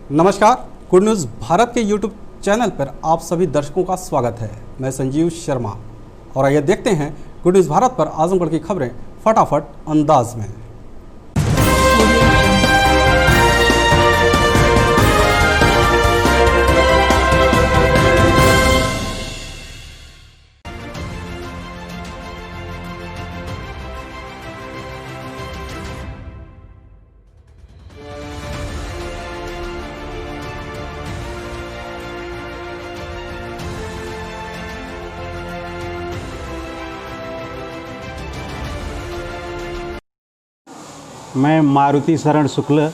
नमस्कार, good news Bharat के YouTube channel पर आप सभी दर्शकों का स्वागत है। मैं संजीव शर्मा और आइए देखते हैं गुड न्यूज़ भारत पर आजमगढ़ की खबरें फटाफट अंदाज में। मैं मारुति शरण शुक्ल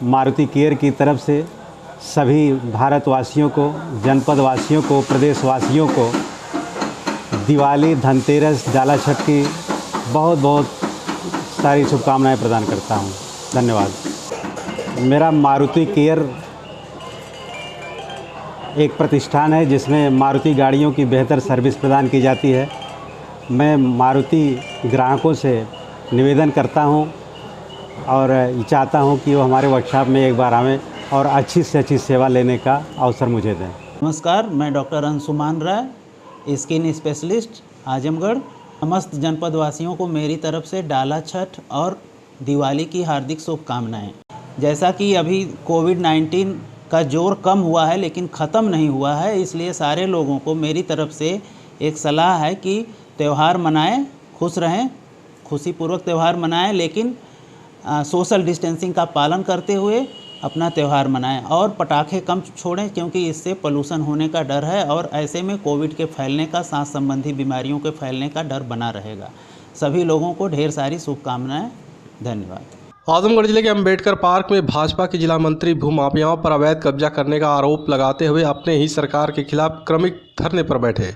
मारुति केयर की तरफ से सभी भारतवासियों को, जनपद वासियों को, प्रदेशवासियों को दिवाली, धनतेरस, डाला छठ की बहुत बहुत सारी शुभकामनाएं प्रदान करता हूं। धन्यवाद। मेरा मारुति केयर एक प्रतिष्ठान है जिसमें मारुति गाड़ियों की बेहतर सर्विस प्रदान की जाती है। मैं मारुति ग्राहकों से निवेदन करता हूं और चाहता हूं कि वो हमारे वर्कशॉप में एक बार आवें और अच्छी से अच्छी सेवा लेने का अवसर मुझे दें। नमस्कार, मैं डॉक्टर अंशुमान राय, स्किन स्पेशलिस्ट, आजमगढ़। समस्त जनपद वासियों को मेरी तरफ से डाला छठ और दिवाली की हार्दिक शुभकामनाएं। जैसा कि अभी कोविड-19 का जोर कम हुआ है लेकिन ख़त्म नहीं हुआ है, इसलिए सारे लोगों को मेरी तरफ से एक सलाह है कि त्यौहार मनाएं, खुश रहें, खुशीपूर्वक त्यौहार मनाएं, लेकिन सोशल डिस्टेंसिंग का पालन करते हुए अपना त्यौहार मनाएं और पटाखे कम छोड़ें क्योंकि इससे पोल्यूशन होने का डर है और ऐसे में कोविड के फैलने का, सांस संबंधी बीमारियों के फैलने का डर बना रहेगा। सभी लोगों को ढेर सारी शुभकामनाएं। धन्यवाद। आजमगढ़ जिले के अंबेडकर पार्क में भाजपा के जिला मंत्री भूमाफियाओं पर अवैध कब्जा करने का आरोप लगाते हुए अपने ही सरकार के खिलाफ क्रमिक धरने पर बैठे।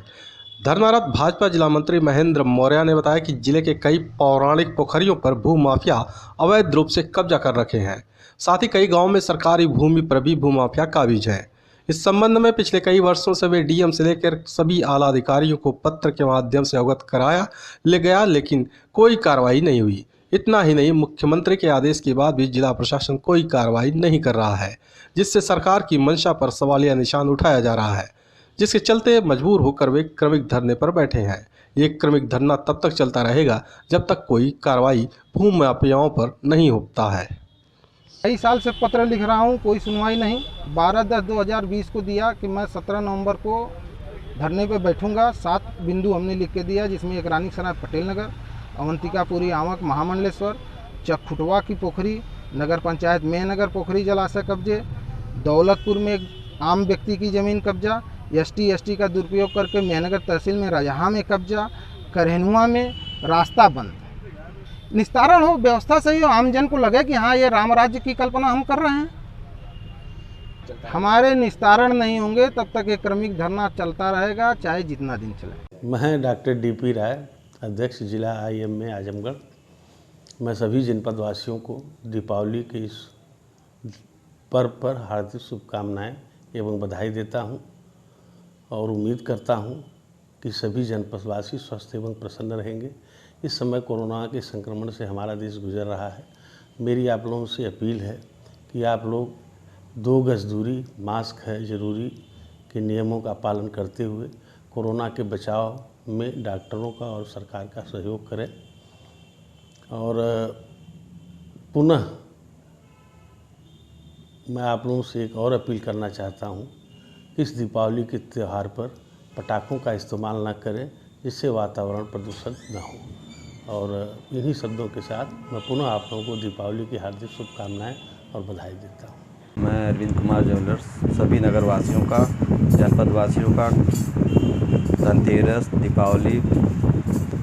धरनारत भाजपा जिला मंत्री महेंद्र मौर्य ने बताया कि जिले के कई पौराणिक पोखरियों पर भूमाफिया अवैध रूप से कब्जा कर रखे हैं। साथ ही कई गांवों में सरकारी भूमि पर भी भूमाफिया काबिज है। इस संबंध में पिछले कई वर्षों से वे डीएम से लेकर सभी आला अधिकारियों को पत्र के माध्यम से अवगत कराया ले गया, लेकिन कोई कार्रवाई नहीं हुई। इतना ही नहीं, मुख्यमंत्री के आदेश के बाद भी जिला प्रशासन कोई कार्रवाई नहीं कर रहा है, जिससे सरकार की मंशा पर सवालिया निशान उठाया जा रहा है, जिसके चलते मजबूर होकर वे क्रमिक धरने पर बैठे हैं। ये क्रमिक धरना तब तक चलता रहेगा जब तक कोई कार्रवाई भूमाफियाओं पर नहीं होता है। कई साल से पत्र लिख रहा हूँ, कोई सुनवाई नहीं। 12/10/2020 को दिया कि मैं 17 नवंबर को धरने पे बैठूंगा। 7 बिंदु हमने लिख के दिया, जिसमें एक रानी सराय पटेल नगर, अवंतिकापुरी आमक महामंडलेश्वर, चकफुटवा की पोखरी, नगर पंचायत में नगर पोखरी जलाशय कब्जे, दौलतपुर में एक आम व्यक्ति की ज़मीन कब्जा, ST का दुरुपयोग करके मेहनगर तहसील में राजहा में कब्जा, करहनुआ में रास्ता बंद। निस्तारण हो, व्यवस्था सही हो, आमजन को लगे कि हाँ ये राम राज्य की कल्पना हम कर रहे हैं। हमारे निस्तारण नहीं होंगे तब तक एक क्रमिक धरना चलता रहेगा, चाहे जितना दिन चले। मैं डॉक्टर DP राय, अध्यक्ष जिला IM में आजमगढ़। मैं सभी जनपद वासियों को दीपावली के इस पर्व पर हार्दिक शुभकामनाएं एवं बधाई देता हूं और उम्मीद करता हूं कि सभी जनपदवासी स्वस्थ एवं प्रसन्न रहेंगे। इस समय कोरोना के संक्रमण से हमारा देश गुजर रहा है। मेरी आप लोगों से अपील है कि आप लोग 2 गज दूरी, मास्क है ज़रूरी के नियमों का पालन करते हुए कोरोना के बचाव में डॉक्टरों का और सरकार का सहयोग करें। और पुनः मैं आप लोगों से एक और अपील करना चाहता हूँ, इस दीपावली के त्यौहार पर पटाखों का इस्तेमाल न करें, जिससे वातावरण प्रदूषण न हो। और इन्हीं शब्दों के साथ मैं पुनः आप लोगों को दीपावली की हार्दिक शुभकामनाएं और बधाई देता हूं। मैं अरविंद कुमार ज्वेलर्स सभी नगरवासियों का, जनपद वासियों का धनतेरस, दीपावली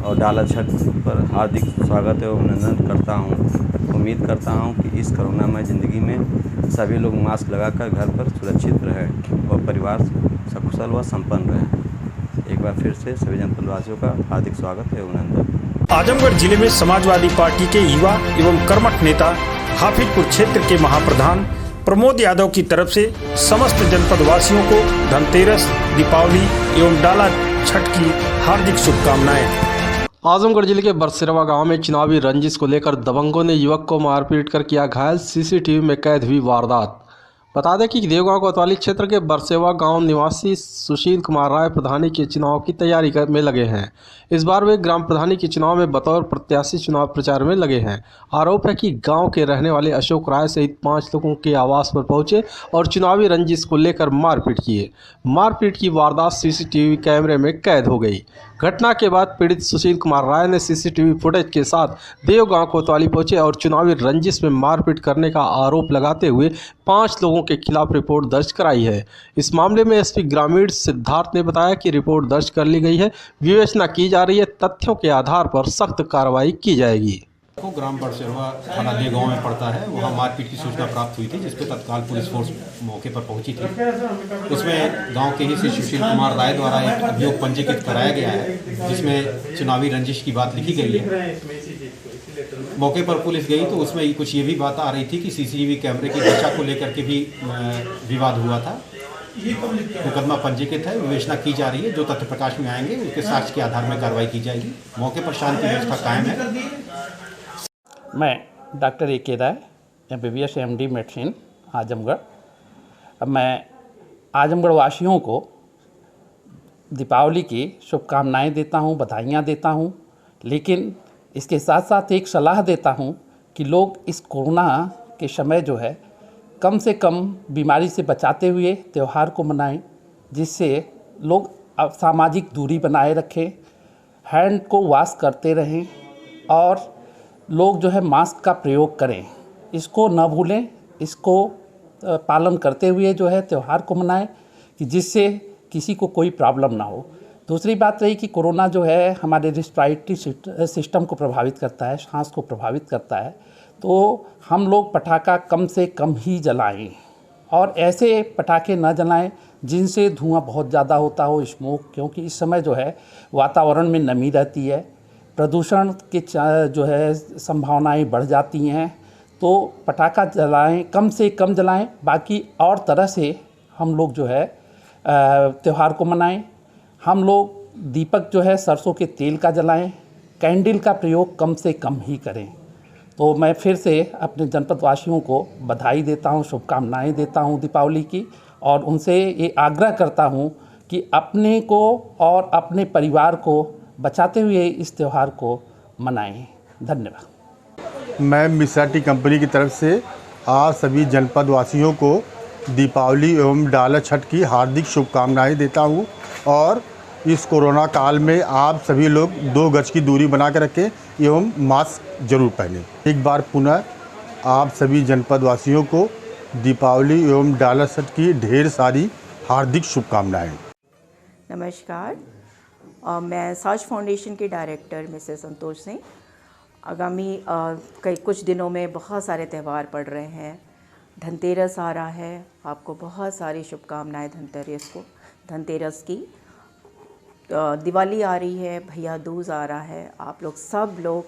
और डाला छठ पर हार्दिक स्वागत एवं अभिनंदन करता हूं। उम्मीद करता हूं कि इस कोरोनामय ज़िंदगी में सभी लोग मास्क लगाकर घर पर सुरक्षित रहें और परिवार सकुशल व संपन्न रहें। एक बार फिर से सभी जनपदवासियों का हार्दिक स्वागत एवं अभिनंदन। आजमगढ़ जिले में समाजवादी पार्टी के युवा एवं कर्मठ नेता हाफिजपुर क्षेत्र के महाप्रधान प्रमोद यादव की तरफ से समस्त जनपद वासियों को धनतेरस, दीपावली एवं डाला छठ की हार्दिक शुभकामनाएं। आजमगढ़ जिले के बरसिरवा गांव में चुनावी रंजिश को लेकर दबंगों ने युवक को मारपीट कर किया घायल। CCTV में कैद हुई वारदात। बता दें कि देवगांव कोतवाली क्षेत्र के बरसेवा गांव निवासी सुशील कुमार राय प्रधानी के चुनाव की तैयारी में लगे हैं। इस बार वे ग्राम प्रधानी के चुनाव में बतौर प्रत्याशी चुनाव प्रचार में लगे हैं। आरोप है कि गांव के रहने वाले अशोक राय सहित 5 लोगों के आवास पर पहुंचे और चुनावी रंजिश को लेकर मारपीट किए। मारपीट की वारदात सीसीटीवी कैमरे में कैद हो गई। घटना के बाद पीड़ित सुशील कुमार राय ने सीसीटीवी फुटेज के साथ देवगांव कोतवाली पहुंचे और चुनावी रंजिश में मारपीट करने का आरोप लगाते हुए 5 लोगों के खिलाफ रिपोर्ट दर्ज कराई है। इस मामले में एसपी ग्रामीण सिद्धार्थ ने बताया कि रिपोर्ट दर्ज कर ली गई है, विवेचना की जा रही है, तथ्यों के आधार पर सख्त कार्रवाई की जाएगी। को ग्राम बरसेवा थाना देवगांव में पड़ता है, वहाँ मारपीट की सूचना प्राप्त हुई थी, जिसपे तत्काल पुलिस फोर्स मौके पर पहुंची थी। उसमें गांव के ही से सुशील कुमार राय द्वारा एक अभियोग पंजीकृत कराया गया है, जिसमें चुनावी रंजिश की बात लिखी गई है। मौके पर पुलिस गई तो उसमें कुछ ये भी बात आ रही थी कि सीसीटीवी कैमरे की दिशा को लेकर के भी विवाद हुआ था। मुकदमा पंजीकृत है, विवेचना की जा रही है। जो तथ्य प्रकाश में आएंगे उसके साक्ष्य के आधार में कार्रवाई की जाएगी। मौके पर शांति व्यवस्था कायम है। मैं डॉक्टर ए.के. राय, MBBS MD मेडिसिन, आजमगढ़। अब मैं आजमगढ़ वासियों को दीपावली की शुभकामनाएं देता हूं, बधाइयां देता हूं, लेकिन इसके साथ साथ एक सलाह देता हूं कि लोग इस कोरोना के समय जो है कम से कम बीमारी से बचाते हुए त्यौहार को मनाएं, जिससे लोग सामाजिक दूरी बनाए रखें, हैंड को वॉश करते रहें और लोग जो है मास्क का प्रयोग करें। इसको न भूलें, इसको पालन करते हुए जो है त्यौहार को मनाएं कि जिससे किसी को कोई प्रॉब्लम ना हो। दूसरी बात रही कि कोरोना जो है हमारे रेस्पिरेटरी सिस्टम को प्रभावित करता है, सांस को प्रभावित करता है, तो हम लोग पटाखा कम से कम ही जलाएं और ऐसे पटाखे न जलाएं जिनसे धुआं बहुत ज़्यादा होता हो, स्मोक, क्योंकि इस समय जो है वातावरण में नमी रहती है, प्रदूषण के जो है संभावनाएं बढ़ जाती हैं। तो पटाखा जलाएं, कम से कम जलाएं, बाकी और तरह से हम लोग जो है त्यौहार को मनाएं। हम लोग दीपक जो है सरसों के तेल का जलाएं, कैंडल का प्रयोग कम से कम ही करें। तो मैं फिर से अपने जनपद वासियों को बधाई देता हूं, शुभकामनाएं देता हूं दीपावली की, और उनसे ये आग्रह करता हूं कि अपने को और अपने परिवार को बचाते हुए इस त्यौहार को मनाएं। धन्यवाद। मैं मिश्रा टी कंपनी की तरफ से आज सभी जनपद वासियों को दीपावली एवं डाला छठ की हार्दिक शुभकामनाएं देता हूं, और इस कोरोना काल में आप सभी लोग 2 गज की दूरी बना कर रखें एवं मास्क जरूर पहनें। एक बार पुनः आप सभी जनपद वासियों को दीपावली एवं डाला छठ की ढेर सारी हार्दिक शुभकामनाएं। नमस्कार, मैं साज फाउंडेशन के डायरेक्टर मिसेस संतोष सिंह। आगामी कुछ दिनों में बहुत सारे त्यौहार पड़ रहे हैं। धनतेरस आ रहा है, आपको बहुत सारी शुभकामनाएं धनतेरस की। दिवाली आ रही है, भैया दूज आ रहा है। आप लोग सब लोग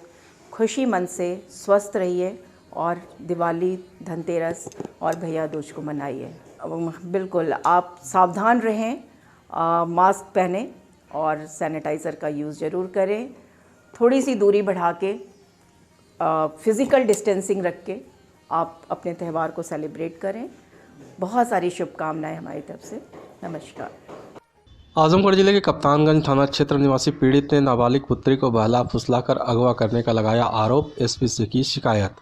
खुशी मन से स्वस्थ रहिए और दिवाली, धनतेरस और भैया दूज को मनाइए। बिल्कुल आप सावधान रहें, मास्क पहनें और सैनिटाइज़र का यूज़ ज़रूर करें। थोड़ी सी दूरी बढ़ा के, फिज़िकल डिस्टेंसिंग रख के आप अपने त्यौहार को सेलिब्रेट करें। बहुत सारी शुभकामनाएं हमारी तरफ से। नमस्कार। आजमगढ़ जिले के कप्तानगंज थाना क्षेत्र निवासी पीड़ित ने नाबालिग पुत्री को बहला फुसलाकर अगवा करने का लगाया आरोप, एसपी से की शिकायत।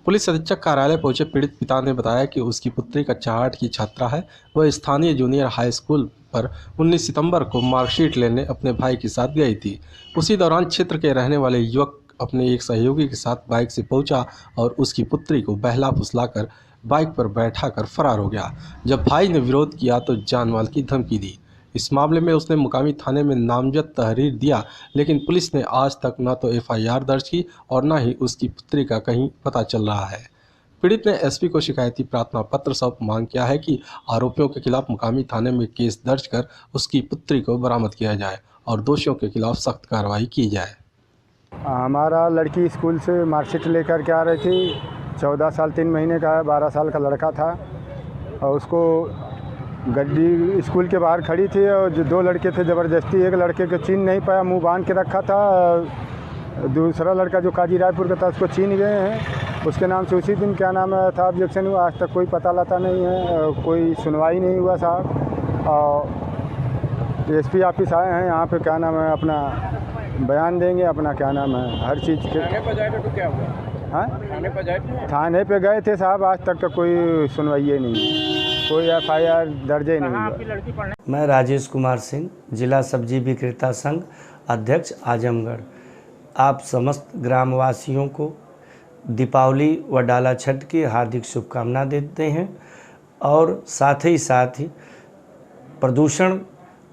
पुलिस अधीक्षक कार्यालय पहुंचे पीड़ित पिता ने बताया कि उसकी पुत्री कक्षा 8 की छात्रा है। वह स्थानीय जूनियर हाई स्कूल पर 19 सितंबर को मार्कशीट लेने अपने भाई के साथ गई थी। उसी दौरान क्षेत्र के रहने वाले युवक अपने एक सहयोगी के साथ बाइक से पहुंचा और उसकी पुत्री को बहला फुसलाकर बाइक पर बैठाकर फरार हो गया। जब भाई ने विरोध किया तो जानमाल की धमकी दी। इस मामले में उसने मुकामी थाने में नामजद तहरीर दिया, लेकिन पुलिस ने आज तक न तो FIR दर्ज की और न ही उसकी पुत्री का कहीं पता चल रहा है। पीड़ित ने एसपी को शिकायती प्रार्थना पत्र सौंप मांग किया है कि आरोपियों के खिलाफ मुकामी थाने में केस दर्ज कर उसकी पुत्री को बरामद किया जाए और दोषियों के खिलाफ सख्त कार्रवाई की जाए। हमारा लड़की स्कूल से मार्कशीट लेकर के आ रही थी। 14 साल 3 महीने का है, 12 साल का लड़का था, और उसको गड्डी स्कूल के बाहर खड़ी थी और जो 2 लड़के थे ज़बरदस्ती, एक लड़के को छीन नहीं पाया, मुंह बांध के रखा था। दूसरा लड़का जो काजी रायपुर का था उसको छीन गए हैं उसके नाम से उसी दिन क्या नाम है था ऑब्जेक्शन हुआ। आज तक कोई पता लता नहीं है, कोई सुनवाई नहीं हुआ साहब। और एसपी ऑफिस आए हैं यहाँ पे क्या नाम है अपना बयान देंगे, अपना क्या नाम है हर चीज़ के। थाने पर जाए तो क्या हुआ? हाँ थाने पे गए थे साहब, आज तक तो कोई सुनवाई नहीं, कोई FIR दर्ज ही नहीं हुआ। मैं राजेश कुमार सिंह, जिला सब्जी विक्रेता संघ अध्यक्ष आजमगढ़, आप समस्त ग्रामवासियों को दीपावली व डाला छठ की हार्दिक शुभकामना देते हैं और साथ ही प्रदूषण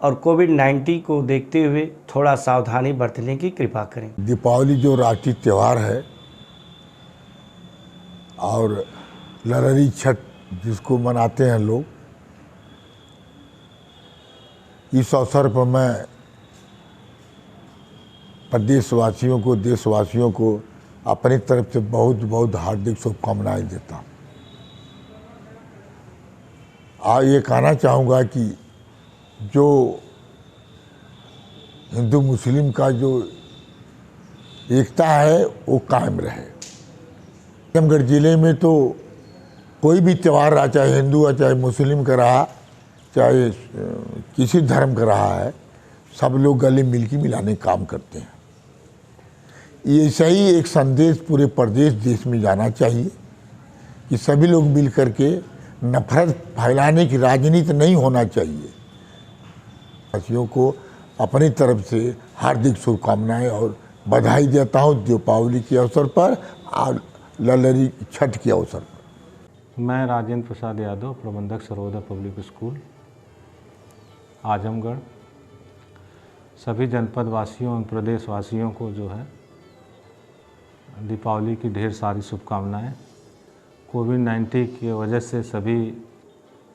और कोविड-19 को देखते हुए थोड़ा सावधानी बरतने की कृपा करें। दीपावली जो राष्ट्रीय त्यौहार है और लररी छठ जिसको मनाते हैं लोग, इस अवसर पर मैं प्रदेशवासियों को, देशवासियों को अपनी तरफ से बहुत बहुत हार्दिक शुभकामनाएं देता हूँ। ये कहना चाहूँगा कि जो हिंदू मुस्लिम का जो एकता है वो कायम रहे। आजमगढ़ ज़िले में तो कोई भी त्यौहार रहा, चाहे हिंदू है चाहे मुस्लिम का रहा, चाहे किसी धर्म का रहा है, सब लोग गले मिलके मिलाने का काम करते हैं। ये सही एक संदेश पूरे प्रदेश देश में जाना चाहिए कि सभी लोग मिल करके नफरत फैलाने की राजनीति नहीं होना चाहिए। वासियों को अपनी तरफ से हार्दिक शुभकामनाएं और बधाई देता हूं दीपावली के अवसर पर और ललरी छठ के अवसर पर। मैं राजेंद्र प्रसाद यादव, प्रबंधक सर्वोदय पब्लिक स्कूल आजमगढ़, सभी जनपद वासियों और प्रदेश वासियों को जो है दीपावली की ढेर सारी शुभकामनाएं। कोविड-19 की वजह से सभी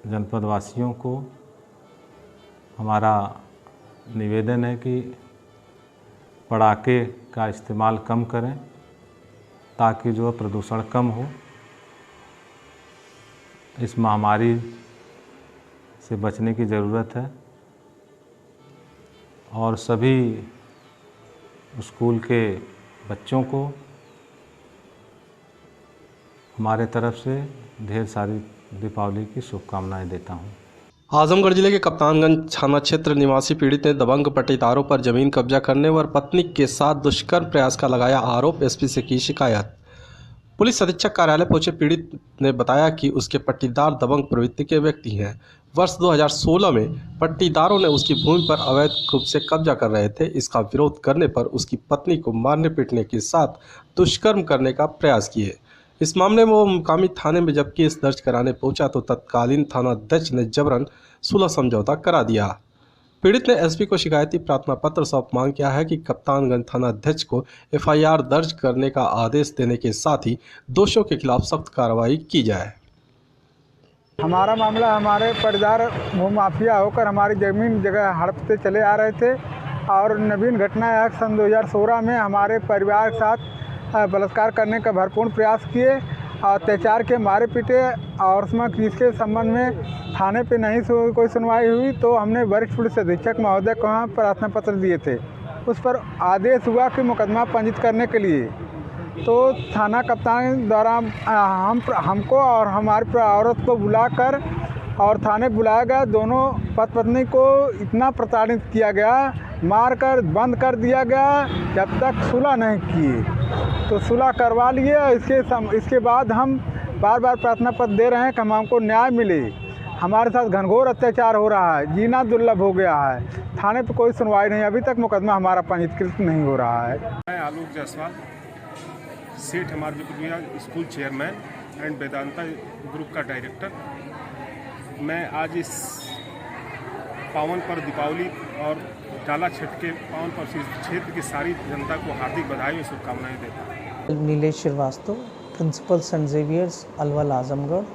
जनपद वासियों को हमारा निवेदन है कि पटाखे का इस्तेमाल कम करें ताकि जो प्रदूषण कम हो। इस महामारी से बचने की ज़रूरत है और सभी स्कूल के बच्चों को हमारे तरफ से ढेर सारी दीपावली की शुभकामनाएं देता हूं। आजमगढ़ जिले के कप्तानगंज थाना क्षेत्र निवासी पीड़ित ने दबंग पट्टीदारों पर जमीन कब्जा करने और पत्नी के साथ दुष्कर्म प्रयास का लगाया आरोप। एसपी से की शिकायत। पुलिस अधीक्षक कार्यालय पहुंचे पीड़ित ने बताया कि उसके पट्टीदार दबंग प्रवृत्ति के व्यक्ति हैं। वर्ष 2016 में पट्टीदारों ने उसकी भूमि पर अवैध रूप से कब्जा कर रहे थे। इसका विरोध करने पर उसकी पत्नी को मारने पीटने के साथ दुष्कर्म करने का प्रयास किए। इस मामले में वो मुकामी थाने में जब केस दर्ज कराने पहुंचा तो तत्कालीन थानाध्यक्ष ने जबरन सुलह समझौता करा दिया। पीड़ित ने एसपी को शिकायती प्रार्थना पत्र सौंप मांग किया है कि कप्तानगंज थानाध्यक्ष को FIR दर्ज करने का आदेश देने के साथ ही दोषियों के खिलाफ सख्त कार्रवाई की जाए। हमारा मामला, हमारे परिवार भूमाफिया होकर हमारी ज़मीन जगह हड़पते चले आ रहे थे और नवीन घटना है सन 2016 में हमारे परिवार के साथ बलात्कार करने का भरपूर प्रयास किए, अत्याचार के मारे पीटे और उसमें इसके संबंध में थाने पे नहीं कोई सुनवाई हुई तो हमने वरिष्ठ पुलिस अधीक्षक महोदय को वहाँ प्रार्थना पत्र दिए थे। उस पर आदेश हुआ कि मुकदमा पंजीकृत करने के लिए। तो थाना कप्तान द्वारा हमको और हमारी औरत को बुलाकर और थाने बुलाया गया। दोनों पति पत्नी को इतना प्रताड़ित किया गया, मारकर बंद कर दिया गया जब तक सुलह नहीं किए। तो सुलह करवा लिए। इसके बाद हम बार बार प्रार्थना पत्र दे रहे हैं कि हमको न्याय मिले। हमारे साथ घनघोर अत्याचार हो रहा है, जीना दुर्लभ हो गया है। थाने पे कोई सुनवाई नहीं, अभी तक मुकदमा हमारा पंजीकृत नहीं हो रहा है। मैं आलोक जायसवाल, सेठ हमारे school chairman and Vedanta group का डायरेक्टर। मैं आज इस पावन पर दीपावली और डाला छठ के पावन पर क्षेत्र की सारी जनता को हार्दिक बधाई और शुभकामनाएं देता हूँ। Nilesh Srivastava, principal saint Xavier's Alwal Azamgarh,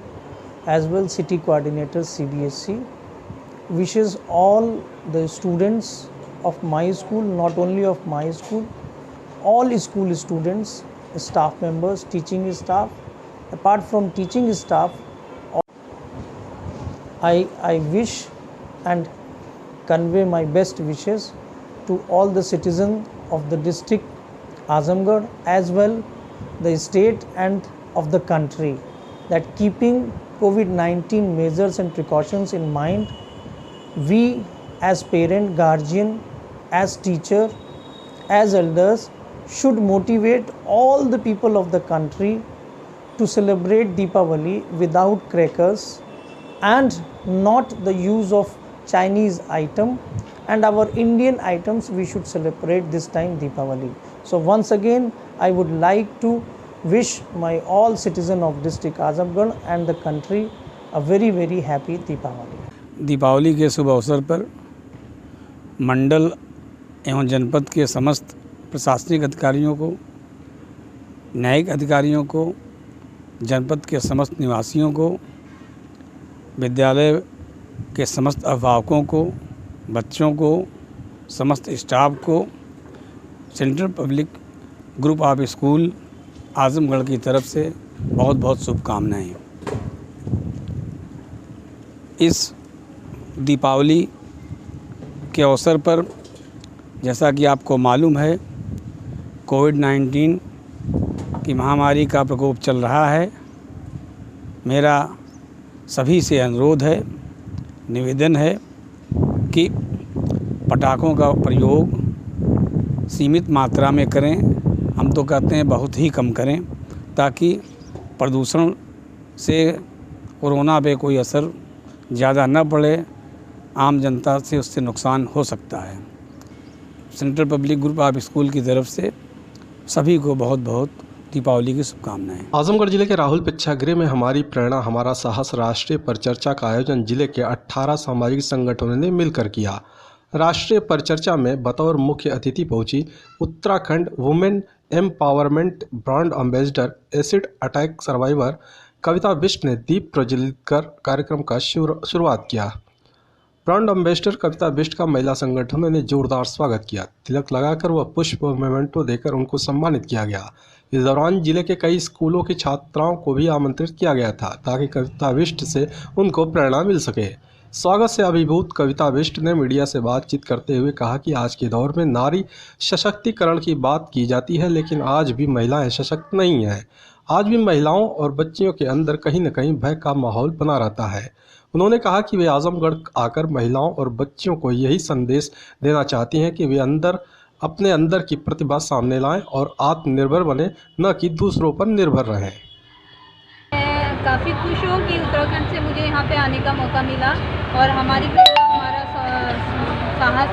as well city coordinator CBSE, wishes all the students of my school, not only of my school, all school students, staff members, teaching staff, apart from teaching staff, I wish and convey my best wishes to all the citizens of the district Azamgarh as well the state and of the country, that keeping COVID-19 measures and precautions in mind, we as parent, guardian, as teacher, as elders should motivate all the people of the country to celebrate Deepavali without crackers and not the use of Chinese item, and our Indian items we should celebrate this time Deepavali. So once again I would like to wish my all citizen of district Azamgarh and the country a very very happy Deepavali. Deepavali के शुभ अवसर पर मंडल एवं जनपद के समस्त प्रशासनिक अधिकारियों को, न्यायिक अधिकारियों को, जनपद के समस्त निवासियों को, विद्यालय के समस्त अभिभावकों को, बच्चों को, समस्त स्टाफ को central public group of school Azamgarh की तरफ से बहुत बहुत शुभकामनाएं। इस दीपावली के अवसर पर जैसा कि आपको मालूम है, कोविड-19 की महामारी का प्रकोप चल रहा है। मेरा सभी से अनुरोध है, निवेदन है कि पटाखों का प्रयोग सीमित मात्रा में करें। हम तो कहते हैं बहुत ही कम करें, ताकि प्रदूषण से कोरोना पे कोई असर ज़्यादा न पड़े, आम जनता से उससे नुकसान हो सकता है। Central public group of school की तरफ से सभी को बहुत बहुत दीपावली की शुभकामनाएं। आजमगढ़ जिले के राहुल प्रेक्षागृह में हमारी प्रेरणा हमारा साहस राष्ट्रीय परिचर्चा का आयोजन जिले के 18 सामाजिक संगठनों ने मिलकर किया। राष्ट्रीय परिचर्चा में बतौर मुख्य अतिथि पहुंची Uttarakhand women empowerment brand ambassador acid attack survivor Kavita Bisht ने दीप प्रज्वलित कर कार्यक्रम का शुरुआत किया। ब्रांड एम्बेसडर कविता बिष्ट का महिला संगठनों ने जोरदार स्वागत किया। तिलक लगाकर व पुष्प व मेमेंटो देकर उनको सम्मानित किया गया। इस दौरान जिले के कई स्कूलों की छात्राओं को भी आमंत्रित किया गया था, ताकि कविता बिष्ट से उनको प्रेरणा मिल सके। स्वागत से अभिभूत कविता बिष्ट ने मीडिया से बातचीत करते हुए कहा कि आज के दौर में नारी सशक्तिकरण की बात की जाती है, लेकिन आज भी महिलाएं सशक्त नहीं हैं। आज भी महिलाओं और बच्चियों के अंदर कहीं न कहीं भय का माहौल बना रहता है। उन्होंने कहा कि वे आजमगढ़ आकर महिलाओं और बच्चियों को यही संदेश देना चाहती हैं कि वे अपने अंदर की प्रतिभा सामने लाएं और आत्मनिर्भर बने, न कि दूसरों पर निर्भर रहें। मैं काफ़ी खुश हूँ कि उत्तराखंड से मुझे यहाँ पे आने का मौका मिला और हमारी हमारा साहस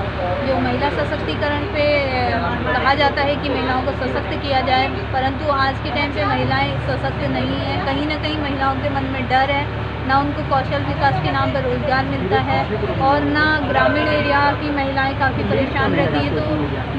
जो महिला सशक्तिकरण पे कहा जाता है कि महिलाओं को सशक्त किया जाए, परंतु आज के टाइम पे महिलाएं सशक्त नहीं हैं। कहीं ना कहीं महिलाओं के मन में डर है, ना उनको कौशल विकास के नाम पर रोजगार मिलता है और ना ग्रामीण एरिया की महिलाएं काफ़ी परेशान रहती है। तो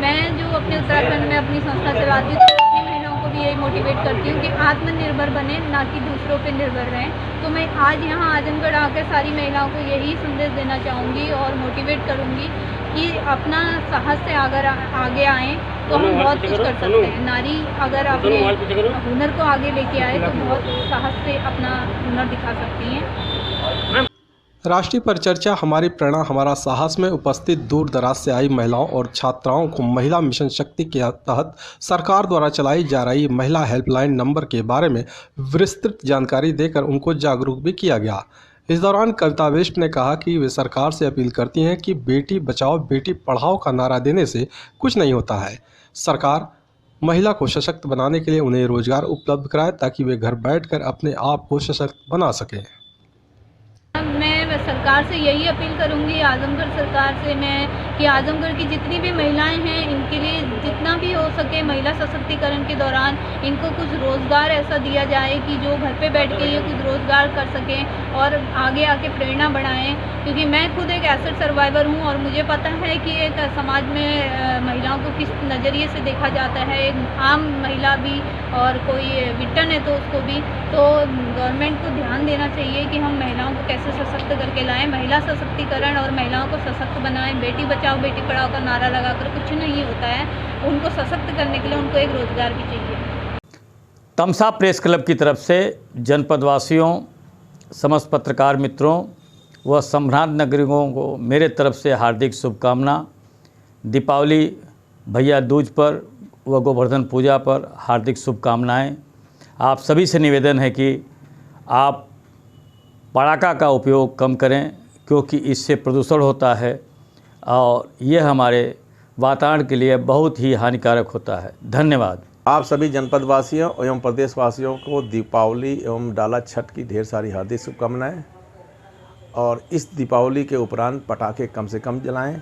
मैं जो अपने उत्तराखंड में अपनी संस्था चलाती हूँ, तो अपनी महिलाओं को भी यही मोटिवेट करती हूँ कि आत्मनिर्भर बने, ना कि दूसरों पे निर्भर रहें। तो मैं आज यहाँ आजमगढ़ आकर सारी महिलाओं को यही संदेश देना चाहूँगी और मोटिवेट करूँगी कि अपना साहस से अगर आगे आएँ तो हम बहुत कुछ कर सकते हैं। नारी अगर अपने हुनर को आगे लेके आए तो बहुत साहस से अपना हुनर दिखा सकती हैं। राष्ट्रीय परिचर्चा हमारी प्रेरणा हमारा साहस में उपस्थित दूर दराज से आई महिलाओं और छात्राओं को महिला मिशन शक्ति के तहत सरकार द्वारा चलाई जा रही महिला हेल्पलाइन नंबर के बारे में विस्तृत जानकारी देकर उनको जागरूक भी किया गया। इस दौरान कविता बिष्ट ने कहा कि वे सरकार से अपील करती हैं कि बेटी बचाओ बेटी पढ़ाओ का नारा देने से कुछ नहीं होता है। सरकार महिला को सशक्त बनाने के लिए उन्हें रोजगार उपलब्ध कराए, ताकि वे घर बैठकर अपने आप को सशक्त बना सकें। मैं सरकार से यही अपील करूंगी, आजमगढ़ सरकार से मैं, कि आजमगढ़ की जितनी भी महिलाएं हैं इनके लिए जितना भी हो सके महिला सशक्तिकरण के दौरान इनको कुछ रोज़गार ऐसा दिया जाए कि जो घर पे बैठ के ये कुछ रोज़गार कर सकें और आगे आके प्रेरणा बढ़ाएं। क्योंकि मैं खुद एक एसिड सर्वाइवर हूँ और मुझे पता है कि एक समाज में महिलाओं को किस नज़रिए से देखा जाता है, एक आम महिला भी और कोई विक्टिम है तो उसको भी। तो गवर्नमेंट को ध्यान देना चाहिए कि हम महिलाओं को कैसे सशक्त करके लाएं, महिला सशक्तिकरण और महिलाओं को सशक्त बनाएं। बेटी बचाओ बेटी पढ़ाओ का नारा लगाकर कुछ नहीं होता है, उनको सशक्त करने के लिए उनको एक रोज़गार भी चाहिए। तमसा प्रेस क्लब की तरफ से जनपद वासियों, समस्त पत्रकार मित्रों व संभ्रांत नागरिकों को मेरे तरफ से हार्दिक शुभकामना। दीपावली भैया दूज पर व गोवर्धन पूजा पर हार्दिक शुभकामनाएं। आप सभी से निवेदन है कि आप पटाखा का उपयोग कम करें, क्योंकि इससे प्रदूषण होता है और ये हमारे वातावरण के लिए बहुत ही हानिकारक होता है। धन्यवाद। आप सभी जनपद वासियों एवं प्रदेशवासियों को दीपावली एवं डाला छठ की ढेर सारी हार्दिक शुभकामनाएं। और इस दीपावली के उपरांत पटाखे कम से कम जलाएं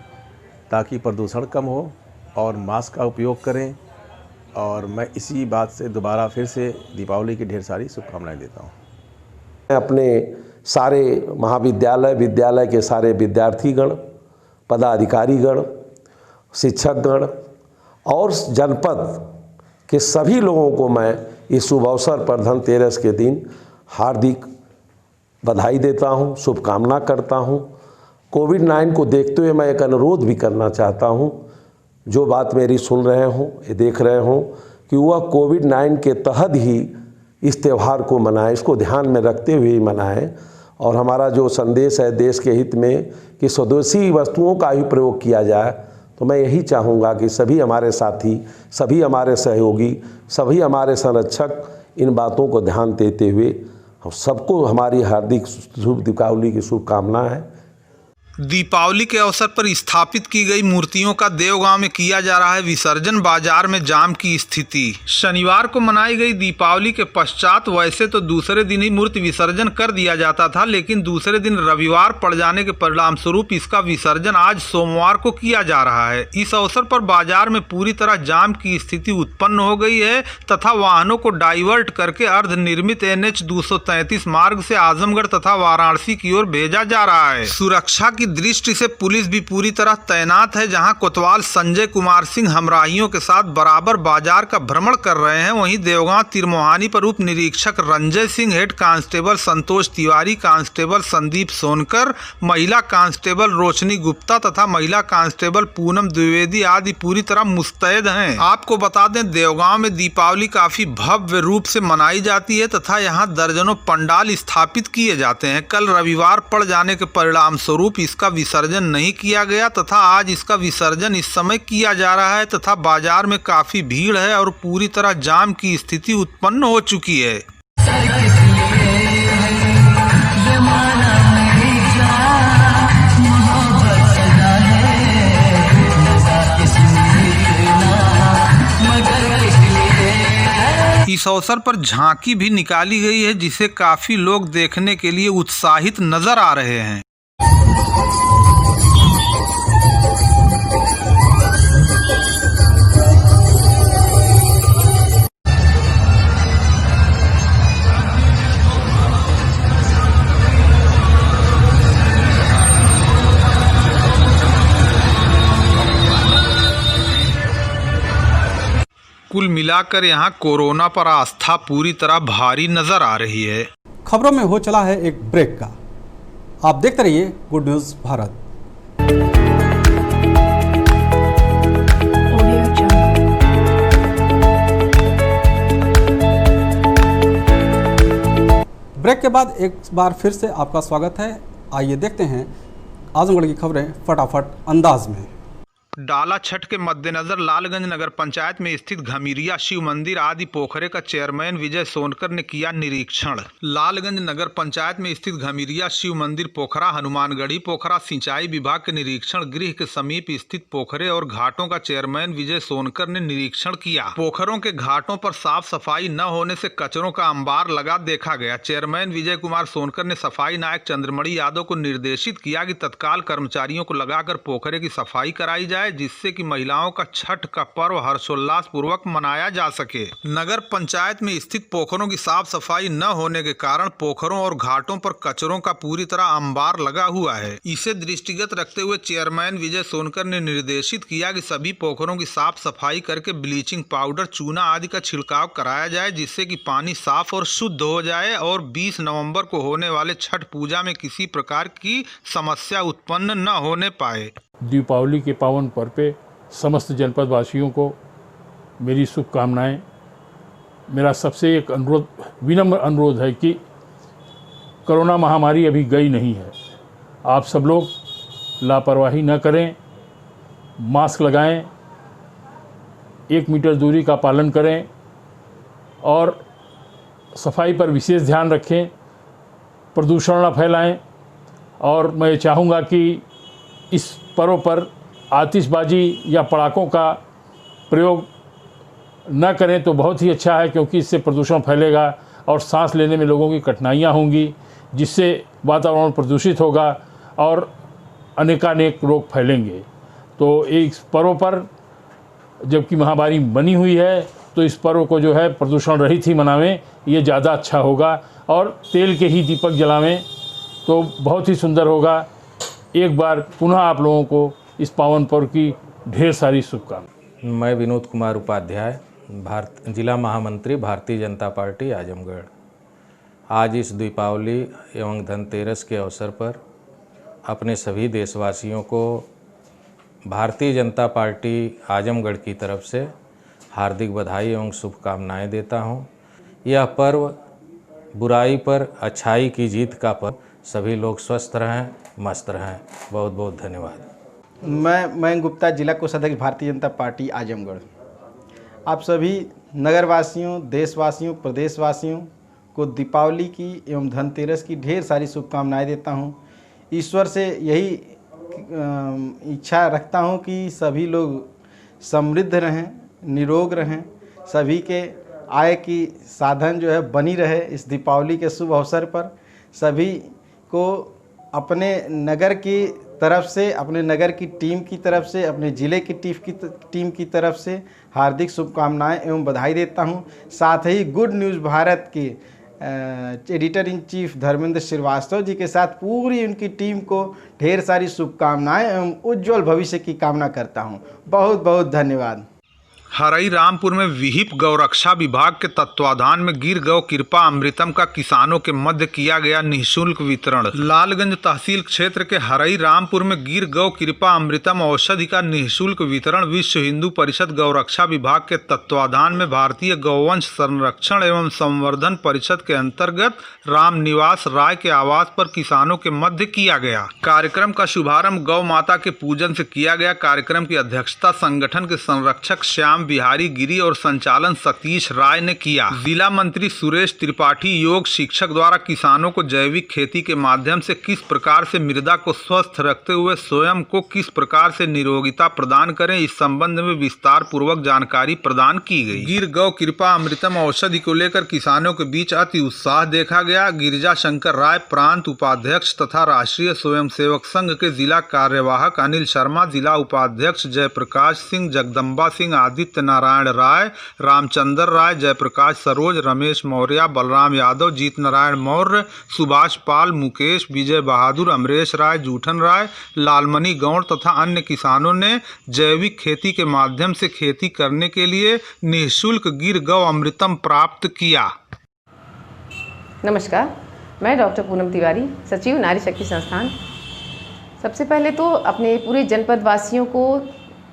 ताकि प्रदूषण कम हो, और मास्क का उपयोग करें। और मैं इसी बात से दोबारा फिर से दीपावली की ढेर सारी शुभकामनाएं देता हूँ। मैं अपने सारे विद्यालय के सारे विद्यार्थीगण, पदाधिकारीगण, शिक्षकगण और जनपद के सभी लोगों को मैं इस शुभ अवसर पर धनतेरस के दिन हार्दिक बधाई देता हूं, शुभकामना करता हूं। कोविड-19 को देखते हुए मैं एक अनुरोध भी करना चाहता हूं, जो बात मेरी सुन रहे हों, ये देख रहे हों, कि वह कोविड-19 के तहत ही इस त्यौहार को मनाएं, इसको ध्यान में रखते हुए ही मनाएं। और हमारा जो संदेश है देश के हित में कि स्वदेशी वस्तुओं का ही प्रयोग किया जाए, तो मैं यही चाहूँगा कि सभी हमारे साथी, सभी हमारे सहयोगी, सभी हमारे संरक्षक इन बातों को ध्यान देते हुए हम सबको हमारी हार्दिक शुभ दीपावली की शुभकामना है। दीपावली के अवसर पर स्थापित की गई मूर्तियों का देवगांव में किया जा रहा है विसर्जन। बाजार में जाम की स्थिति। शनिवार को मनाई गई दीपावली के पश्चात वैसे तो दूसरे दिन ही मूर्ति विसर्जन कर दिया जाता था, लेकिन दूसरे दिन रविवार पड़ जाने के परिणाम स्वरूप इसका विसर्जन आज सोमवार को किया जा रहा है। इस अवसर पर बाजार में पूरी तरह जाम की स्थिति उत्पन्न हो गई है तथा वाहनों को डाइवर्ट करके अर्धनिर्मित NH 233 मार्ग से आजमगढ़ तथा वाराणसी की ओर भेजा जा रहा है। सुरक्षा की दृष्टि से पुलिस भी पूरी तरह तैनात है, जहां कोतवाल संजय कुमार सिंह हमराहियों के साथ बराबर बाजार का भ्रमण कर रहे हैं। वहीं देवगांव तिरमोहानी पर उप निरीक्षक रंजय सिंह, हेड कांस्टेबल संतोष तिवारी, कांस्टेबल संदीप सोनकर, महिला कांस्टेबल रोशनी गुप्ता तथा महिला कांस्टेबल पूनम द्विवेदी आदि पूरी तरह मुस्तैद हैं। आपको बता दें, देवगांव में दीपावली काफी भव्य रूप से मनाई जाती है तथा यहां दर्जनों पंडाल स्थापित किए जाते हैं। कल रविवार पड़ जाने के परिणाम स्वरूप इसका विसर्जन नहीं किया गया तथा आज इसका विसर्जन इस समय किया जा रहा है तथा बाजार में काफी भीड़ है और पूरी तरह जाम की स्थिति उत्पन्न हो चुकी है। इस अवसर पर झांकी भी निकाली गई है, जिसे काफी लोग देखने के लिए उत्साहित नजर आ रहे हैं। कुल मिलाकर यहाँ कोरोना पर आस्था पूरी तरह भारी नजर आ रही है। खबरों में हो चला है एक ब्रेक का। आप देखते रहिए गुड न्यूज भारत। ब्रेक के बाद एक बार फिर से आपका स्वागत है। आइए देखते हैं आजमगढ़ की खबरें फटाफट अंदाज में। डाला छठ के मद्देनजर लालगंज नगर पंचायत में स्थित घमीरिया शिव मंदिर आदि पोखरे का चेयरमैन विजय सोनकर ने किया निरीक्षण। लालगंज नगर पंचायत में स्थित घमीरिया शिव मंदिर पोखरा, हनुमानगढ़ी पोखरा सिंचाई विभाग के निरीक्षण गृह के समीप स्थित पोखरे और घाटों का चेयरमैन विजय सोनकर ने निरीक्षण किया। पोखरों के घाटों पर साफ सफाई न होने से कचरों का अंबार लगा देखा गया। चेयरमैन विजय कुमार सोनकर ने सफाई नायक चंद्रमणि यादव को निर्देशित किया कि तत्काल कर्मचारियों को लगाकर पोखरे की सफाई कराई जाए, जिससे कि महिलाओं का छठ का पर्व हर्षोल्लास पूर्वक मनाया जा सके। नगर पंचायत में स्थित पोखरों की साफ सफाई न होने के कारण पोखरों और घाटों पर कचरों का पूरी तरह अंबार लगा हुआ है। इसे दृष्टिगत रखते हुए चेयरमैन विजय सोनकर ने निर्देशित किया कि सभी पोखरों की साफ सफाई करके ब्लीचिंग पाउडर, चूना आदि का छिड़काव कराया जाए, जिससे कि पानी साफ और शुद्ध हो जाए और 20 नवंबर को होने वाले छठ पूजा में किसी प्रकार की समस्या उत्पन्न न होने पाए। दीपावली के पावन पर्व पे समस्त जनपद वासियों को मेरी शुभकामनाएं। मेरा सबसे एक अनुरोध, विनम्र अनुरोध है कि कोरोना महामारी अभी गई नहीं है। आप सब लोग लापरवाही न करें, मास्क लगाएं, 1 मीटर दूरी का पालन करें और सफाई पर विशेष ध्यान रखें, प्रदूषण न फैलाएं। और मैं चाहूँगा कि इस पर्व पर आतिशबाजी या पटाखों का प्रयोग न करें तो बहुत ही अच्छा है, क्योंकि इससे प्रदूषण फैलेगा और सांस लेने में लोगों की कठिनाइयाँ होंगी, जिससे वातावरण प्रदूषित होगा और अनेकानेक रोग फैलेंगे। तो इस पर्व पर जबकि महामारी बनी हुई है तो इस पर्व को जो है प्रदूषण रहित ही मनावें, ये ज़्यादा अच्छा होगा। और तेल के ही दीपक जलावें तो बहुत ही सुंदर होगा। एक बार पुनः आप लोगों को इस पावन पर्व की ढेर सारी शुभकामनाएं। मैं विनोद कुमार उपाध्याय, जिला महामंत्री भारतीय जनता पार्टी आजमगढ़। आज इस दीपावली एवं धनतेरस के अवसर पर अपने सभी देशवासियों को भारतीय जनता पार्टी आजमगढ़ की तरफ से हार्दिक बधाई एवं शुभकामनाएं देता हूं। यह पर्व बुराई पर अच्छाई की जीत का पर्व। सभी लोग स्वस्थ रहें, मस्त रहें। बहुत बहुत धन्यवाद। मैं गुप्ता, जिला कोषाध्यक्ष भारतीय जनता पार्टी आजमगढ़। आप सभी नगरवासियों, देशवासियों, प्रदेशवासियों को दीपावली की एवं धनतेरस की ढेर सारी शुभकामनाएं देता हूं। ईश्वर से यही इच्छा रखता हूं कि सभी लोग समृद्ध रहें, निरोग रहें, सभी के आय की साधन जो है बनी रहे। इस दीपावली के शुभ अवसर पर सभी को अपने नगर की तरफ से, अपने नगर की टीम की तरफ से, अपने ज़िले की टीम की तरफ से हार्दिक शुभकामनाएं एवं बधाई देता हूं। साथ ही गुड न्यूज़ भारत के editor in chief Dharmendra Srivastava ji के साथ पूरी उनकी टीम को ढेर सारी शुभकामनाएं एवं उज्जवल भविष्य की कामना करता हूं। बहुत बहुत धन्यवाद। हरई रामपुर में विहिप गौरक्षा विभाग के तत्वाधान में गिर गौ कृपा अमृतम का किसानों के मध्य किया गया निःशुल्क वितरण। लालगंज तहसील क्षेत्र के हरई रामपुर में गिर गौ कृपा अमृतम औषधि का निःशुल्क वितरण विश्व हिंदू परिषद गौरक्षा विभाग के तत्वाधान में भारतीय गौवंश संरक्षण एवं संवर्धन परिषद के अंतर्गत राम निवास राय के आवास पर किसानों के मध्य किया गया। कार्यक्रम का शुभारंभ गौ माता के पूजन से किया गया। कार्यक्रम की अध्यक्षता संगठन के संरक्षक श्याम बिहारी गिरी और संचालन सतीश राय ने किया। जिला मंत्री सुरेश त्रिपाठी योग शिक्षक द्वारा किसानों को जैविक खेती के माध्यम से किस प्रकार से मृदा को स्वस्थ रखते हुए स्वयं को किस प्रकार से निरोगिता प्रदान करें, इस संबंध में विस्तार पूर्वक जानकारी प्रदान की गई। गिर गौ कृपा अमृतम औषधि को लेकर किसानों के बीच अति उत्साह देखा गया। गिरिजा शंकर राय प्रांत उपाध्यक्ष तथा राष्ट्रीय स्वयंसेवक संघ के जिला कार्यवाहक अनिल शर्मा, जिला उपाध्यक्ष जयप्रकाश सिंह, जगदम्बा सिंह, आदित्य नारायण राय, रामचंद्र राय, जयप्रकाश सरोज, रमेश मौर्य, बलराम यादव, जीत नारायण मौर्य, सुभाष पाल, मुकेश, विजय बहादुर, अमरेश राय, जूठन राय, लालमणि गौड़ तथा अन्य किसानों ने जैविक खेती के माध्यम से खेती करने के लिए निःशुल्क गिर गौ अमृतम प्राप्त किया। नमस्कार, मैं डॉक्टर पूनम तिवारी, सचिव नारी शक्ति संस्थान। सबसे पहले तो अपने पूरे जनपद वासियों को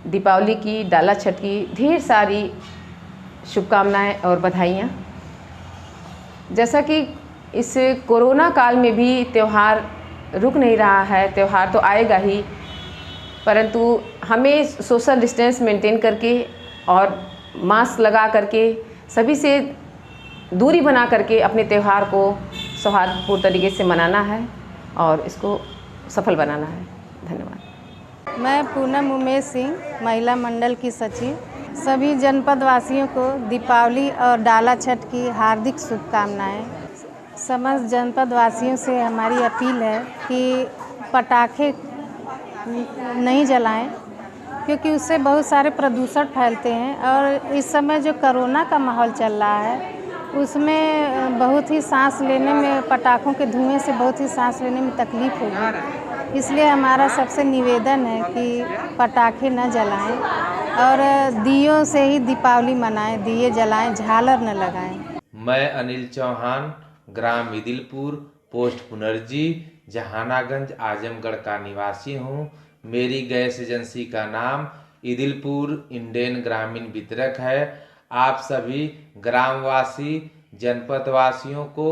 दीपावली की, डाला छठ की ढेर सारी शुभकामनाएं और बधाइयाँ। जैसा कि इस कोरोना काल में भी त्यौहार रुक नहीं रहा है, त्यौहार तो आएगा ही, परंतु हमें सोशल डिस्टेंस मेंटेन करके और मास्क लगा करके सभी से दूरी बना करके अपने त्यौहार को सौहार्दपूर्ण तरीके से मनाना है और इसको सफल बनाना है। धन्यवाद। मैं पूनम उमेश सिंह, महिला मंडल की सचिव। सभी जनपद वासियों को दीपावली और डाला छठ की हार्दिक शुभकामनाएं। समस्त जनपद वासियों से हमारी अपील है कि पटाखे नहीं जलाएं, क्योंकि उससे बहुत सारे प्रदूषण फैलते हैं और इस समय जो कोरोना का माहौल चल रहा है उसमें बहुत ही सांस लेने में, पटाखों के धुएं से बहुत ही सांस लेने में तकलीफ होगी। इसलिए हमारा सबसे निवेदन है कि पटाखे न जलाएं और दियों से ही दीपावली मनाएं, दिए जलाएं, झालर न लगाएं। मैं अनिल चौहान, ग्राम इदिलपुर, पोस्ट पुनर्जी, जहानागंज, आजमगढ़ का निवासी हूँ। मेरी गैस एजेंसी का नाम इदिलपुर इंडेन ग्रामीण वितरक है। आप सभी ग्रामवासी, जनपदवासियों को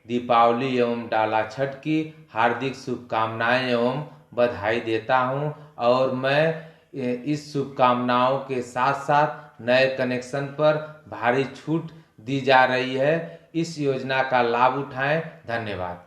दीपावली एवं डाला छठ की हार्दिक शुभकामनाएं एवं बधाई देता हूं और मैं इस शुभकामनाओं के साथ साथ नए कनेक्शन पर भारी छूट दी जा रही है। इस योजना का लाभ उठाएं। धन्यवाद।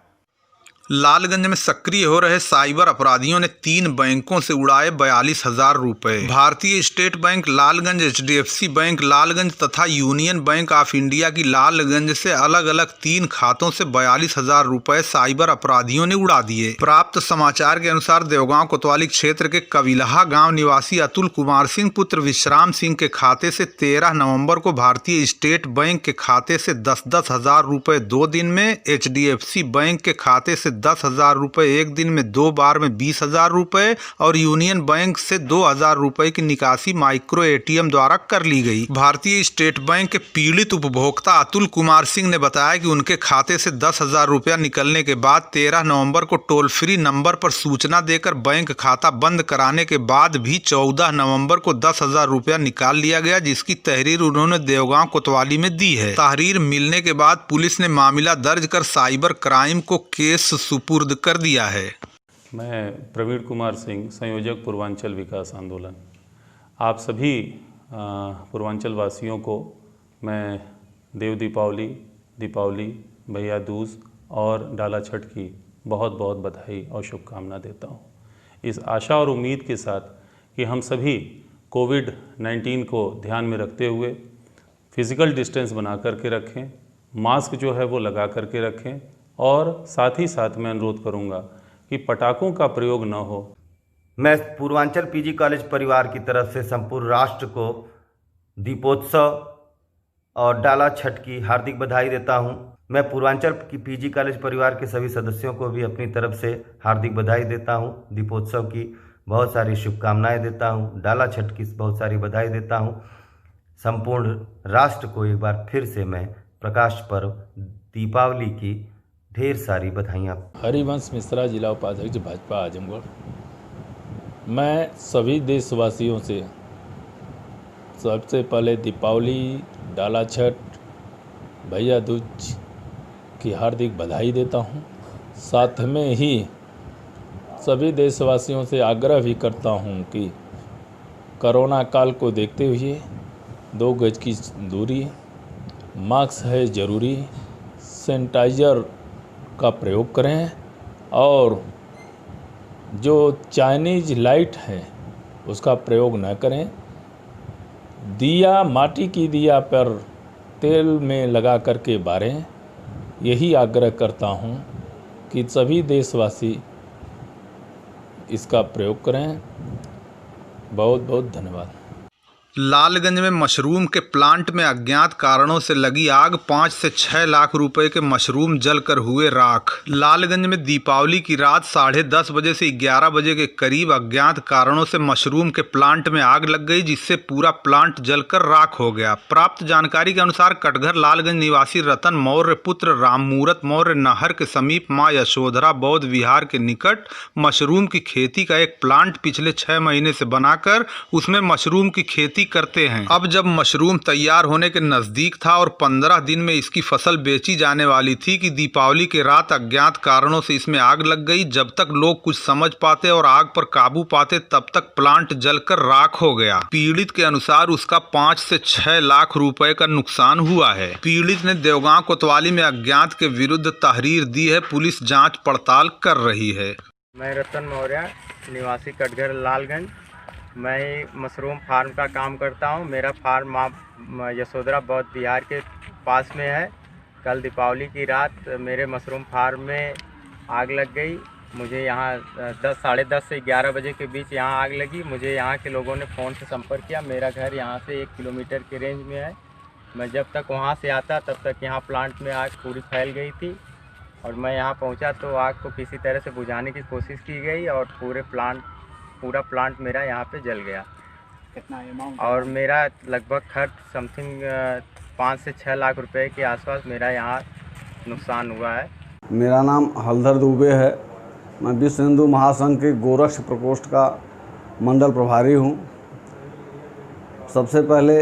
लालगंज में सक्रिय हो रहे साइबर अपराधियों ने 3 बैंकों से उड़ाए 42,000 रुपए। भारतीय state bank Lalganj, HDFC bank Lalganj तथा यूनियन बैंक ऑफ इंडिया की लालगंज से अलग अलग 3 खातों से 42,000 रुपए साइबर अपराधियों ने उड़ा दिए। प्राप्त समाचार के अनुसार देवगांव कोतवाली क्षेत्र के कविलहा गांव निवासी अतुल कुमार सिंह पुत्र विश्राम सिंह के खाते से 13 नवंबर को भारतीय स्टेट बैंक के खाते से 10-10 हजार रुपए 2 दिन में, HDFC बैंक के खाते से 10,000 रुपए एक दिन में 2 बार में 20,000 रुपए और यूनियन बैंक से 2,000 रुपए की निकासी माइक्रो ATM द्वारा कर ली गई। भारतीय स्टेट बैंक के पीड़ित उपभोक्ता अतुल कुमार सिंह ने बताया कि उनके खाते से 10,000 रुपया निकलने के बाद 13 नवंबर को टोल फ्री नंबर पर सूचना देकर बैंक खाता बंद कराने के बाद भी 14 नवंबर को 10,000 रुपया निकाल लिया गया, जिसकी तहरीर उन्होंने देवगांव कोतवाली में दी है। तहरीर मिलने के बाद पुलिस ने मामला दर्ज कर साइबर क्राइम को केस सुपुर्द कर दिया है। मैं प्रवीण कुमार सिंह, संयोजक पूर्वांचल विकास आंदोलन। आप सभी पूर्वांचल वासियों को मैं देव दीपावली, भैया दूज और डाला छठ की बहुत बहुत बधाई और शुभकामना देता हूँ। इस आशा और उम्मीद के साथ कि हम सभी कोविड-19 को ध्यान में रखते हुए फिज़िकल डिस्टेंस बना करके रखें, मास्क जो है वो लगा करके रखें और साथ ही साथ मैं अनुरोध करूंगा कि पटाखों का प्रयोग न हो। मैं पूर्वांचल PG कॉलेज परिवार की तरफ से संपूर्ण राष्ट्र को दीपोत्सव और डाला छठ की हार्दिक बधाई देता हूं। मैं पूर्वांचल की PG कॉलेज परिवार के सभी सदस्यों को भी अपनी तरफ से हार्दिक बधाई देता हूं। दीपोत्सव की बहुत सारी शुभकामनाएं देता हूं। डाला छठ की बहुत सारी बधाई देता हूं। संपूर्ण राष्ट्र को एक बार फिर से मैं प्रकाश पर्व दीपावली की ढेर सारी बधाइयाँ। हरिवंश मिश्रा, जिला उपाध्यक्ष भाजपा आजमगढ़। मैं सभी देशवासियों से सबसे पहले दीपावली, डाला छठ, भैया दूज की हार्दिक बधाई देता हूं। साथ में ही सभी देशवासियों से आग्रह भी करता हूं कि कोरोना काल को देखते हुए 2 गज की दूरी, मास्क है ज़रूरी, सैनिटाइज़र का प्रयोग करें और जो चाइनीज लाइट है उसका प्रयोग न करें। दिया, माटी की दिया पर तेल में लगा करके बारें। यही आग्रह करता हूं कि सभी देशवासी इसका प्रयोग करें। बहुत बहुत धन्यवाद। लालगंज में मशरूम के प्लांट में अज्ञात कारणों से लगी आग, 5 से 6 लाख रुपए के मशरूम जलकर हुए राख। लालगंज में दीपावली की रात 10:30 बजे से 11 बजे के करीब अज्ञात कारणों से मशरूम के प्लांट में आग लग गई, जिससे पूरा प्लांट जलकर राख हो गया। प्राप्त जानकारी के अनुसार कटघर लालगंज निवासी रतन मौर्य पुत्र राममूरत मौर्य नहर के समीप मां यशोधरा बौद्ध विहार के निकट मशरूम की खेती का एक प्लांट पिछले 6 महीने से बनाकर उसमें मशरूम की खेती करते हैं। अब जब मशरूम तैयार होने के नजदीक था और 15 दिन में इसकी फसल बेची जाने वाली थी कि दीपावली के रात अज्ञात कारणों से इसमें आग लग गई। जब तक लोग कुछ समझ पाते और आग पर काबू पाते तब तक प्लांट जलकर राख हो गया। पीड़ित के अनुसार उसका 5 से 6 लाख रुपए का नुकसान हुआ है। पीड़ित ने देवगांव कोतवाली में अज्ञात के विरुद्ध तहरीर दी है। पुलिस जाँच पड़ताल कर रही है। मैं रतन मौर्य, निवासी कटघर लालगंज। मैं मशरूम फार्म का काम करता हूं। मेरा फार्म मां यशोधरा बौद्ध विहार के पास में है। कल दीपावली की रात मेरे मशरूम फार्म में आग लग गई। मुझे यहाँ 10, 10:30 से 11 बजे के बीच यहाँ आग लगी। मुझे यहाँ के लोगों ने फ़ोन से संपर्क किया। मेरा घर यहाँ से 1 किलोमीटर के रेंज में है। मैं जब तक वहाँ से आता तब तक यहाँ प्लांट में आग पूरी फैल गई थी और मैं यहाँ पहुँचा तो आग को किसी तरह से बुझाने की कोशिश की गई और पूरा प्लांट मेरा यहाँ पे जल गया। कितना अमाउंट? और मेरा लगभग खर्च समथिंग 5 से 6 लाख रुपए के आसपास मेरा यहाँ नुकसान हुआ है। मेरा नाम हलधर दुबे है। मैं विश्व हिंदू महासंघ के गोरक्ष प्रकोष्ठ का मंडल प्रभारी हूँ। सबसे पहले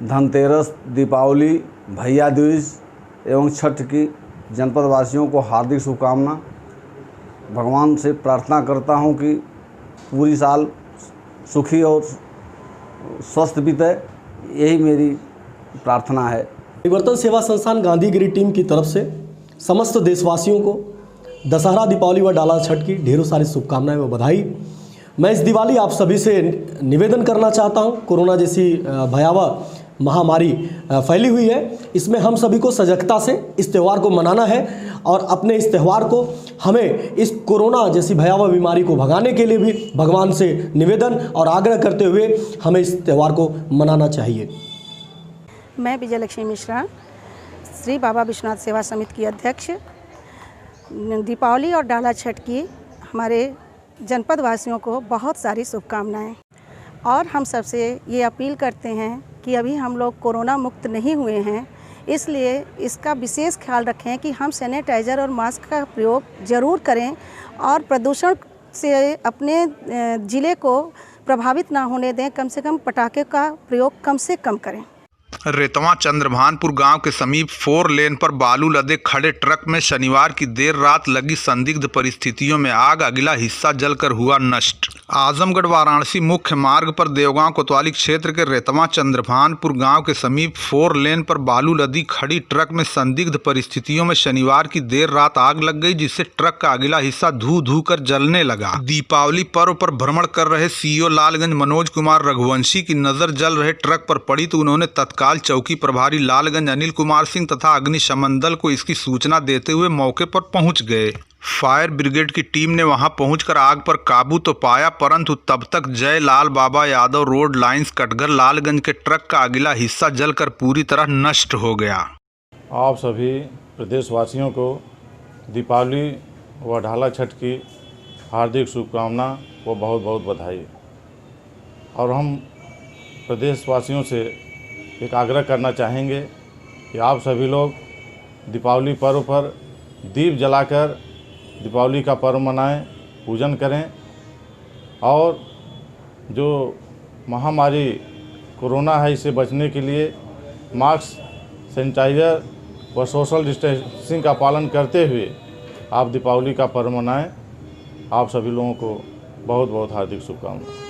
धनतेरस, दीपावली, भैया दूज एवं छठ की जनपद वासियों को हार्दिक शुभकामना। भगवान से प्रार्थना करता हूँ कि पूरी साल सुखी और स्वस्थ बीते, यही मेरी प्रार्थना है। परिवर्तन सेवा संस्थान गांधीगिरी टीम की तरफ से समस्त देशवासियों को दशहरा, दीपावली व डाला छठ की ढेरों सारी शुभकामनाएं व बधाई। मैं इस दिवाली आप सभी से निवेदन करना चाहता हूं, कोरोना जैसी भयावह महामारी फैली हुई है, इसमें हम सभी को सजगता से इस त्यौहार को मनाना है और अपने इस त्यौहार को हमें इस कोरोना जैसी भयावह बीमारी को भगाने के लिए भी भगवान से निवेदन और आग्रह करते हुए हमें इस त्यौहार को मनाना चाहिए। मैं विजयलक्ष्मी मिश्रा, श्री बाबा विश्वनाथ सेवा समिति की अध्यक्ष। दीपावली और डाला छठ की हमारे जनपद वासियों को बहुत सारी शुभकामनाएं और हम सबसे ये अपील करते हैं कि अभी हम लोग कोरोना मुक्त नहीं हुए हैं, इसलिए इसका विशेष ख्याल रखें कि हम सैनिटाइज़र और मास्क का प्रयोग ज़रूर करें और प्रदूषण से अपने ज़िले को प्रभावित ना होने दें। कम से कम पटाखे का प्रयोग कम से कम करें। रेतवा चंद्रभानपुर गांव के समीप 4 लेन पर बालू लदे खड़े ट्रक में शनिवार की देर रात लगी संदिग्ध परिस्थितियों में आग, अगला हिस्सा जलकर हुआ नष्ट। आजमगढ़ वाराणसी मुख्य मार्ग पर देवगांव कोतवाली क्षेत्र के रेतवा चंद्रभानपुर गांव के समीप 4 लेन पर बालू लदी खड़ी ट्रक में संदिग्ध परिस्थितियों में शनिवार की देर रात आग लग गई, जिससे ट्रक का अगला हिस्सा धू धू कर जलने लगा। दीपावली पर्व पर भ्रमण कर रहे सीओ लालगंज मनोज कुमार रघुवंशी की नजर जल रहे ट्रक पर पड़ी तो उन्होंने तत्काल चौकी प्रभारी लालगंज अनिल कुमार सिंह तथा अग्निशमन दल को इसकी सूचना देते हुए मौके पर पहुंच गए। फायर ब्रिगेड की टीम ने वहां पहुंचकर आग पर काबू तो पाया, परंतु तब तक जय लाल बाबा यादव रोड लाइंस कटघर लालगंज के ट्रक का अगला हिस्सा जलकर पूरी तरह नष्ट हो गया। आप सभी प्रदेशवासियों को दीपावली व डाला छठ की हार्दिक शुभकामना व बहुत बहुत बधाई। और हम प्रदेशवासियों से एक आग्रह करना चाहेंगे कि आप सभी लोग दीपावली पर्व पर दीप जलाकर दीपावली का पर्व मनाएं, पूजन करें और जो महामारी कोरोना है इससे बचने के लिए मास्क, सैनिटाइज़र व सोशल डिस्टेंसिंग का पालन करते हुए आप दीपावली का पर्व मनाएं। आप सभी लोगों को बहुत बहुत हार्दिक शुभकामनाएं।